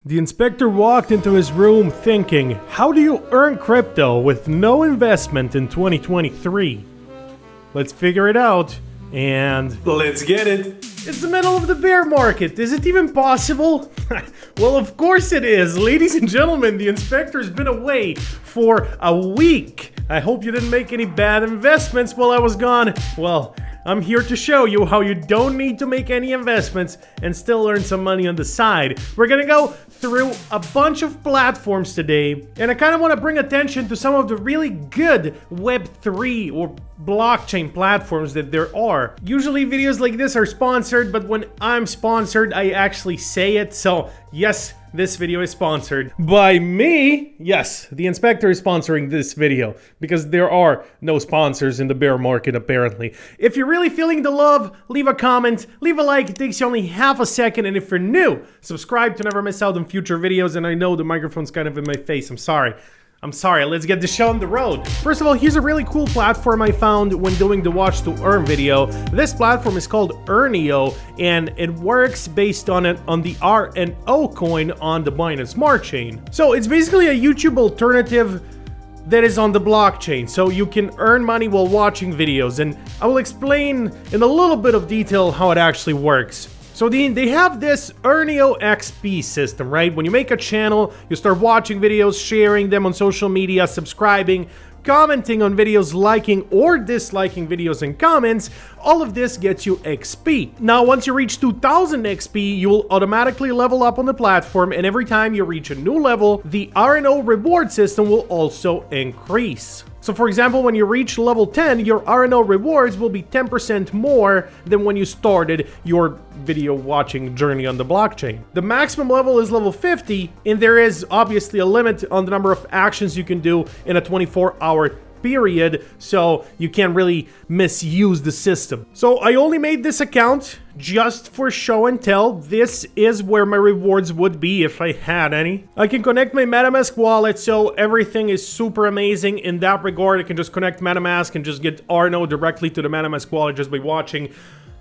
The inspector walked into his room thinking, how do you earn crypto with no investment in 2023? Let's figure it out, and let's get it. It's the middle of the bear market. Is it even possible? Well, of course it is. Ladies and gentlemen, the inspector's been away for a week. I hope you didn't make any bad investments while I was gone. Well, I'm here to show you how you don't need to make any investments and still earn some money on the side. We're gonna go through a bunch of platforms today, and I kind of want to bring attention to some of the really good Web3 or blockchain platforms that there are. Usually videos like this are sponsored, but when I'm sponsored, I actually say it. So yes, this video is sponsored by me. Yes, the inspector is sponsoring this video because there are no sponsors in the bear market apparently. If you're really feeling the love, leave a comment, leave a like. It takes you only half a second. And if you're new, subscribe to never miss out on future videos. And I know the microphone's kind of in my face. I'm sorry, let's get the show on the road. First of all, here's a really cool platform I found when doing the watch to earn video. This platform is called Earnio, and it works based on the RNO coin on the Binance Smart Chain. So it's basically a YouTube alternative that is on the blockchain, so you can earn money while watching videos, and I will explain in a little bit of detail how it actually works. So they have this Earnio XP system, right? When you make a channel, you start watching videos, sharing them on social media, subscribing, commenting on videos, liking or disliking videos and comments. All of this gets you XP. Now, once you reach 2000 XP, you will automatically level up on the platform, and every time you reach a new level, the RNO reward system will also increase. So for example, when you reach level 10, your RNO rewards will be 10% more than when you started your video watching journey on the blockchain. The maximum level is level 50, and there is obviously a limit on the number of actions you can do in a 24-hour period, so you can't really misuse the system. So I only made this account just for show and tell. This is where my rewards would be if I had any. I can connect my MetaMask wallet, so everything is super amazing in that regard. I can just connect MetaMask and just get RNO directly to the MetaMask wallet just by watching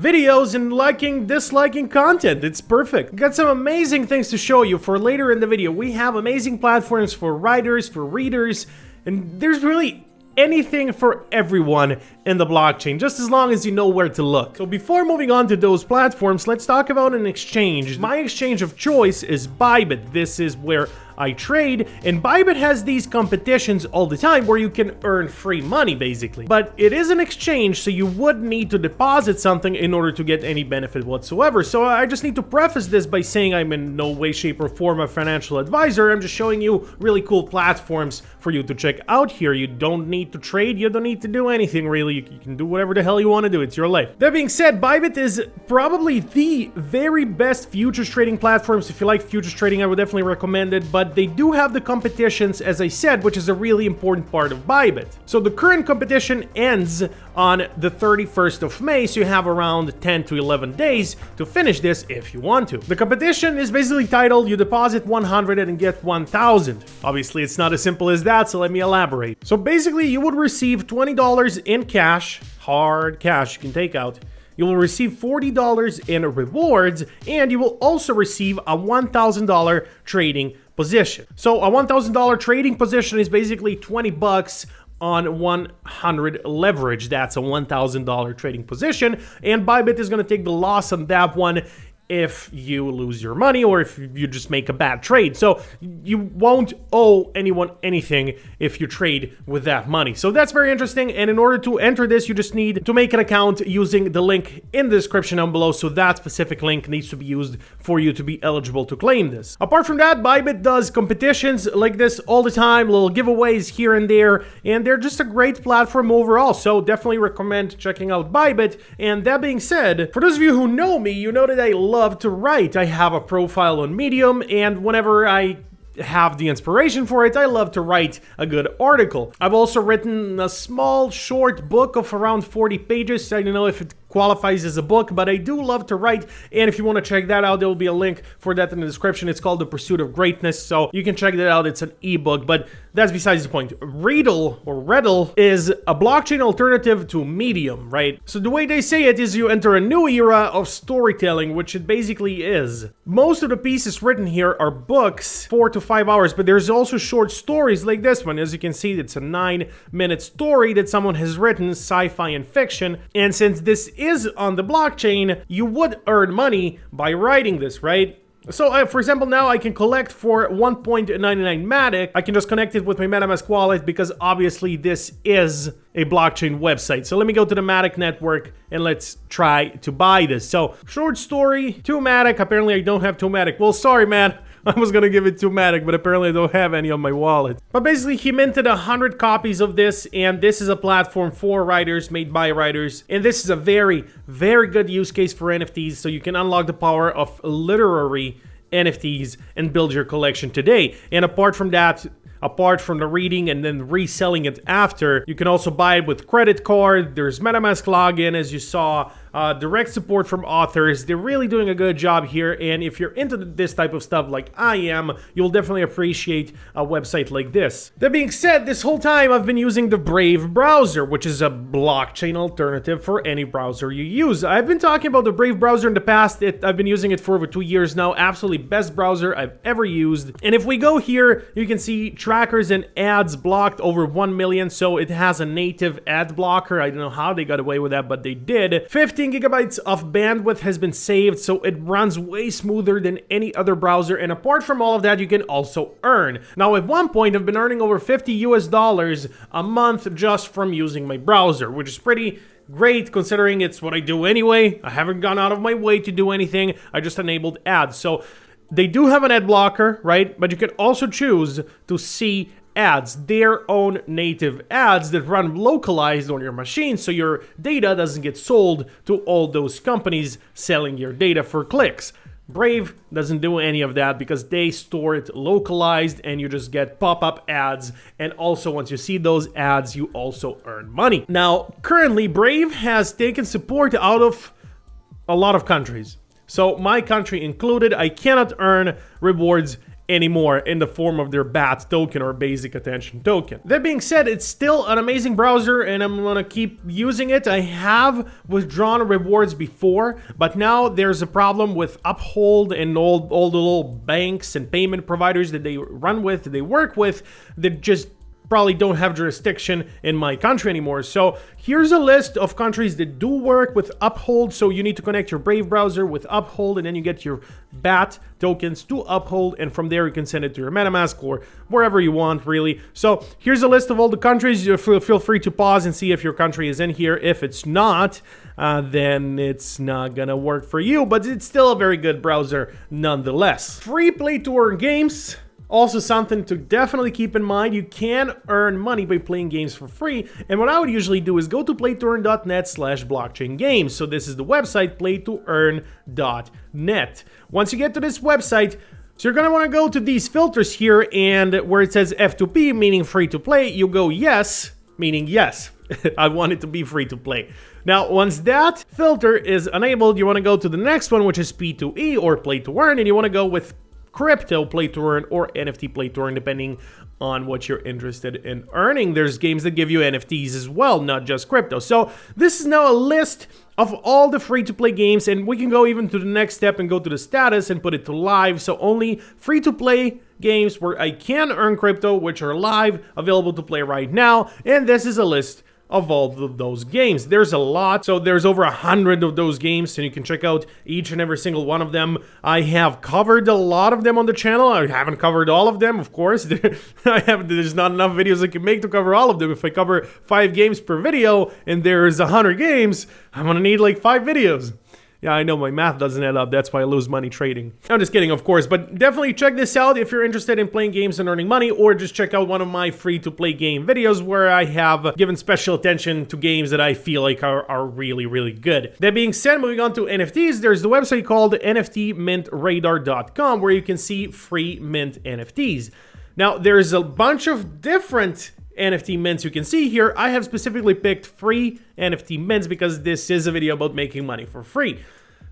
videos and liking, disliking content. It's perfect. Got some amazing things to show you for later in the video. We have amazing platforms for writers, for readers, and there's really anything for everyone in the blockchain, just as long as you know where to look. So before moving on to those platforms, let's talk about an exchange. My exchange of choice is Bybit. This is where I trade, and Bybit has these competitions all the time where you can earn free money basically. But it is an exchange, so you would need to deposit something in order to get any benefit whatsoever. So I just need to preface this by saying I'm in no way, shape, or form a financial advisor. I'm just showing you really cool platforms for you to check out here. You don't need to trade, you don't need to do anything really. You can do whatever the hell you want to do, it's your life. That being said, Bybit is probably the very best futures trading platforms. If you like futures trading, I would definitely recommend it, but they do have the competitions, as I said, which is a really important part of Bybit. So the current competition ends on the 31st of May, so you have around 10 to 11 days to finish this if you want to. The competition is basically titled, you deposit 100 and get 1000. Obviously, it's not as simple as that, so let me elaborate. So basically, you would receive $20 in cash, hard cash you can take out. You will receive $40 in rewards, and you will also receive a $1,000 trading position. So a $1,000 trading position is basically 20 bucks on 100 leverage. That's a $1,000 trading position, and Bybit is going to take the loss on that one if you lose your money or if you just make a bad trade. So you won't owe anyone anything if you trade with that money. So that's very interesting, and in order to enter this, you just need to make an account using the link in the description down below. So that specific link needs to be used for you to be eligible to claim this. Apart from that, Bybit does competitions like this all the time, little giveaways here and there, and they're just a great platform overall. So definitely recommend checking out Bybit. And that being said, for those of you who know me, you know that I love to write. I have a profile on Medium, and whenever I have the inspiration for it, I love to write a good article. I've also written a small short book of around 40 pages. I don't know if it qualifies as a book, but I do love to write, and if you want to check that out, there will be a link for that in the description. It's called The Pursuit of Greatness, so you can check that out. It's an ebook, but that's besides the point. Reddle is a blockchain alternative to Medium, right? So the way they say it is you enter a new era of storytelling, which it basically is. Most of the pieces written here are books, 4 to 5 hours, but there's also short stories like this one. As you can see, it's a 9-minute story that someone has written, sci-fi and fiction. And since this is on the blockchain, you would earn money by writing this, right? So, for example, now I can collect for 1.99 Matic. I can just connect it with my MetaMask wallet because obviously this is a blockchain website. So let me go to the Matic network and let's try to buy this. So, short story, 2 Matic. Apparently I don't have 2 Matic. Well, sorry, man. I was gonna give it to Matic, but apparently I don't have any on my wallet. But basically, he minted 100 copies of this, and this is a platform for writers, made by writers. And this is a very, very good use case for NFTs, so you can unlock the power of literary NFTs and build your collection today. And apart from that, apart from the reading and then reselling it after, you can also buy it with credit card. There's MetaMask login, as you saw. Direct support from authors. They're really doing a good job here, and if you're into this type of stuff like I am, you'll definitely appreciate a website like this. That being said, this whole time I've been using the Brave browser, which is a blockchain alternative for any browser you use. I've been talking about the Brave browser in the past. I've been using it for over 2 years now. Absolutely best browser I've ever used. And if we go here, you can see trackers and ads blocked over 1 million, so it has a native ad blocker. I don't know how they got away with that, but they did. 15 gigabytes of bandwidth has been saved, so it runs way smoother than any other browser. And apart from all of that, you can also earn. Now, at one point, I've been earning over $50 a month just from using my browser, which is pretty great considering it's what I do anyway. I haven't gone out of my way to do anything. I just enabled ads. So they do have an ad blocker, right? But you can also choose to see ads, their own native ads that run localized on your machine, so your data doesn't get sold to all those companies selling your data for clicks. Brave doesn't do any of that because they store it localized and you just get pop-up ads, and also once you see those ads, you also earn money. Now, currently, Brave has taken support out of a lot of countries. So my country included, I cannot earn rewards anymore in the form of their BAT token or basic attention token. That being said, it's still an amazing browser and I'm gonna keep using it. I have withdrawn rewards before, but now there's a problem with Uphold and all the little banks and payment providers that they work with that just probably don't have jurisdiction in my country anymore. So here's a list of countries that do work with Uphold. So you need to connect your Brave browser with Uphold, and then you get your BAT tokens to Uphold, and from there you can send it to your MetaMask or wherever you want, really. So here's a list of all the countries. You feel free to pause and see if your country is in here. If it's not, then it's not gonna work for you, but it's still a very good browser nonetheless. Free play to earn games. Also something to definitely keep in mind, you can earn money by playing games for free, and what I would usually do is go to playtoearn.net/blockchain games. So this is the website, playtoearn.net. Once you get to this website, so you're going to want to go to these filters here, and where it says F2P, meaning free to play, you go yes, meaning yes. I want it to be free to play. Now, once that filter is enabled, you want to go to the next one, which is P2E or play to earn, and you want to go with crypto play to earn or NFT play to earn, depending on what you're interested in earning. There's games that give you NFTs as well, not just crypto. So this is now a list of all the free-to-play games, and we can go even to the next step and go to the status and put it to live. So only free-to-play games where I can earn crypto, which are live, available to play right now. And this is a list of all of those games. There's a lot, so there's over 100 of those games, and you can check out each and every single one of them. I have covered a lot of them on the channel. I haven't covered all of them, of course. There's not enough videos I can make to cover all of them. If I cover 5 games per video and there's 100 games, I'm gonna need like 5 videos. Yeah, I know my math doesn't add up. That's why I lose money trading. I'm just kidding, of course, but definitely check this out if you're interested in playing games and earning money, or just check out one of my free-to-play game videos where I have given special attention to games that I feel like are really, really good. That being said, moving on to NFTs, there's the website called nftmintradar.com where you can see free mint NFTs. Now, there's a bunch of different NFT mints you can see here, I have specifically picked free NFT mints because this is a video about making money for free.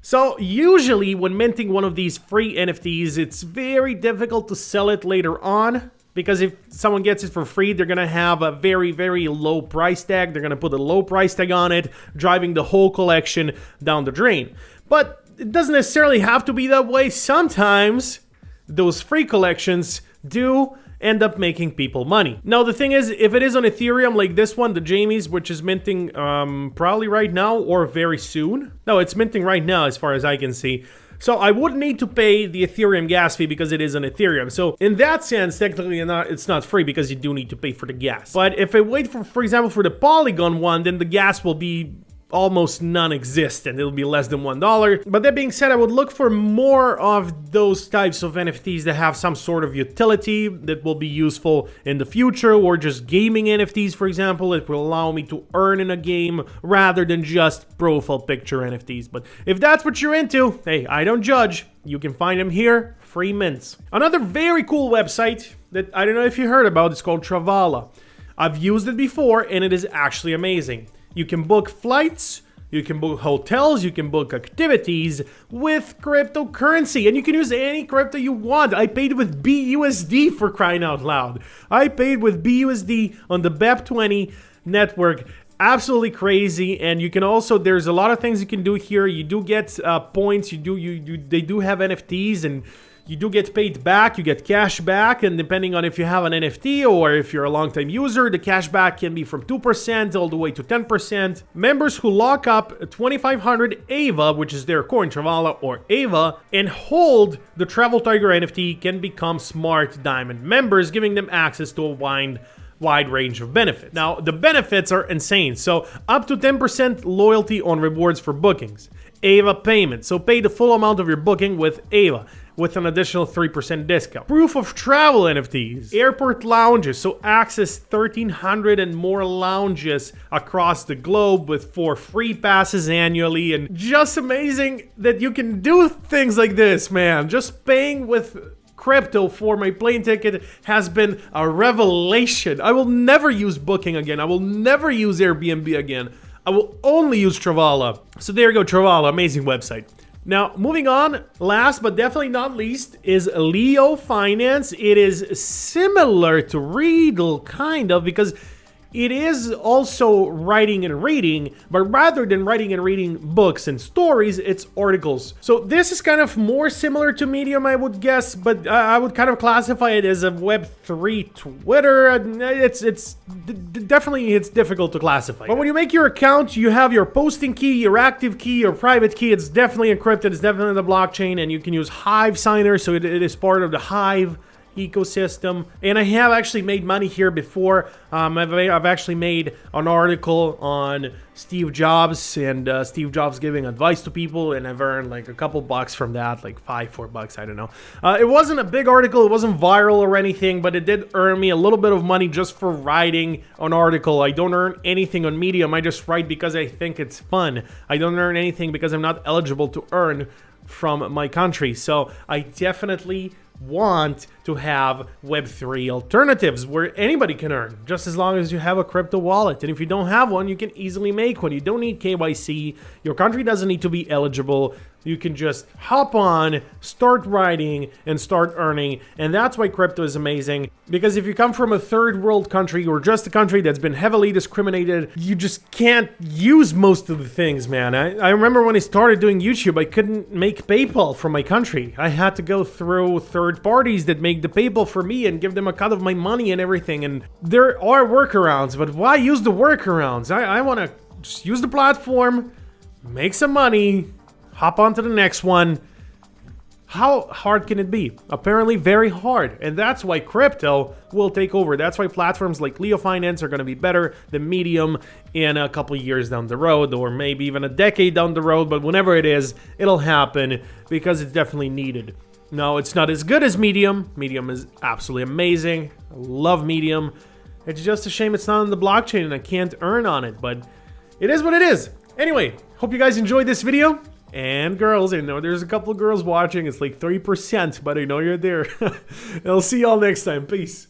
So usually when minting one of these free NFTs, it's very difficult to sell it later on, because if someone gets it for free, they're gonna have a very, very low price tag. They're gonna put a low price tag on it, driving the whole collection down the drain. But it doesn't necessarily have to be that way. Sometimes those free collections do end up making people money. Now the thing is, if it is on Ethereum like this one, the Jamie's, which is minting probably right now or very soon. No, it's minting right now as far as I can see. So I would need to pay the Ethereum gas fee because it is on Ethereum. So in that sense, technically it's not free because you do need to pay for the gas. But if I wait for example, for the Polygon one, then the gas will be almost non-existent. It'll be less than $1. But that being said, I would look for more of those types of NFTs that have some sort of utility that will be useful in the future, or just gaming NFTs, for example. It will allow me to earn in a game rather than just profile picture NFTs. But if that's what you're into, hey, I don't judge. You can find them here, free mints. Another very cool website that I don't know if you heard about, it's called Travala. I've used it before and it is actually amazing. You can book flights, you can book hotels, you can book activities with cryptocurrency, and you can use any crypto you want. I paid with BUSD, for crying out loud. I paid with BUSD on the BEP20 network. Absolutely crazy. And you can also, there's a lot of things you can do here. You do get points, they do have NFTs, and you do get paid back, you get cash back, and depending on if you have an NFT or if you're a long-time user, the cash back can be from 2% all the way to 10%. Members who lock up 2,500 AVA, which is their coin, Travala or AVA, and hold the Travel Tiger NFT can become Smart Diamond members, giving them access to a wide range of benefits. Now, the benefits are insane. So up to 10% loyalty on rewards for bookings. AVA payment, so pay the full amount of your booking with AVA, with an additional 3% discount. Proof of travel NFTs. Airport lounges, so access 1,300 and more lounges across the globe with 4 free passes annually. And just amazing that you can do things like this, man. Just paying with crypto for my plane ticket has been a revelation. I will never use Booking again. I will never use Airbnb again. I will only use Travala. So there you go, Travala, amazing website. Now, moving on, last but definitely not least is Leo Finance. It is similar to Riddle, kind of, because it is also writing and reading, but rather than writing and reading books and stories, it's articles. So this is kind of more similar to Medium, I would guess, but I would kind of classify it as a Web3 Twitter. It's definitely difficult to classify. But when you make your account, you have your posting key, your active key, your private key. It's definitely encrypted. It's definitely the blockchain, and you can use Hive Signer, so it is part of the Hive ecosystem. And I have actually made money here before. I've actually made an article on Steve Jobs and Steve Jobs giving advice to people, and I've earned like a couple bucks from that, like $4, I don't know. It wasn't a big article, it wasn't viral or anything, but it did earn me a little bit of money just for writing an article. I don't earn anything on Medium, I just write because I think it's fun. I don't earn anything because I'm not eligible to earn from my country. So I definitely want to have Web3 alternatives where anybody can earn, just as long as you have a crypto wallet. And if you don't have one, you can easily make one. You don't need KYC. Your country doesn't need to be eligible. You can just hop on, start writing, and start earning. And that's why crypto is amazing. Because if you come from a third world country or just a country that's been heavily discriminated, you just can't use most of the things, man. I remember when I started doing YouTube, I couldn't make PayPal from my country. I had to go through third parties that make the PayPal for me and give them a cut of my money and everything. And there are workarounds, but why use the workarounds? I want to just use the platform, make some money, hop on to the next one. How hard can it be? Apparently very hard. And that's why crypto will take over. That's why platforms like Leo Finance are going to be better than Medium in a couple of years down the road, or maybe even a decade down the road. But whenever it is, it'll happen because it's definitely needed. No, it's not as good as Medium. Medium is absolutely amazing. I love Medium. It's just a shame it's not on the blockchain and I can't earn on it, but it is what it is. Anyway, hope you guys enjoyed this video. And girls, I know there's a couple of girls watching. It's like 3%, but I know you're there. I'll see y'all next time. Peace.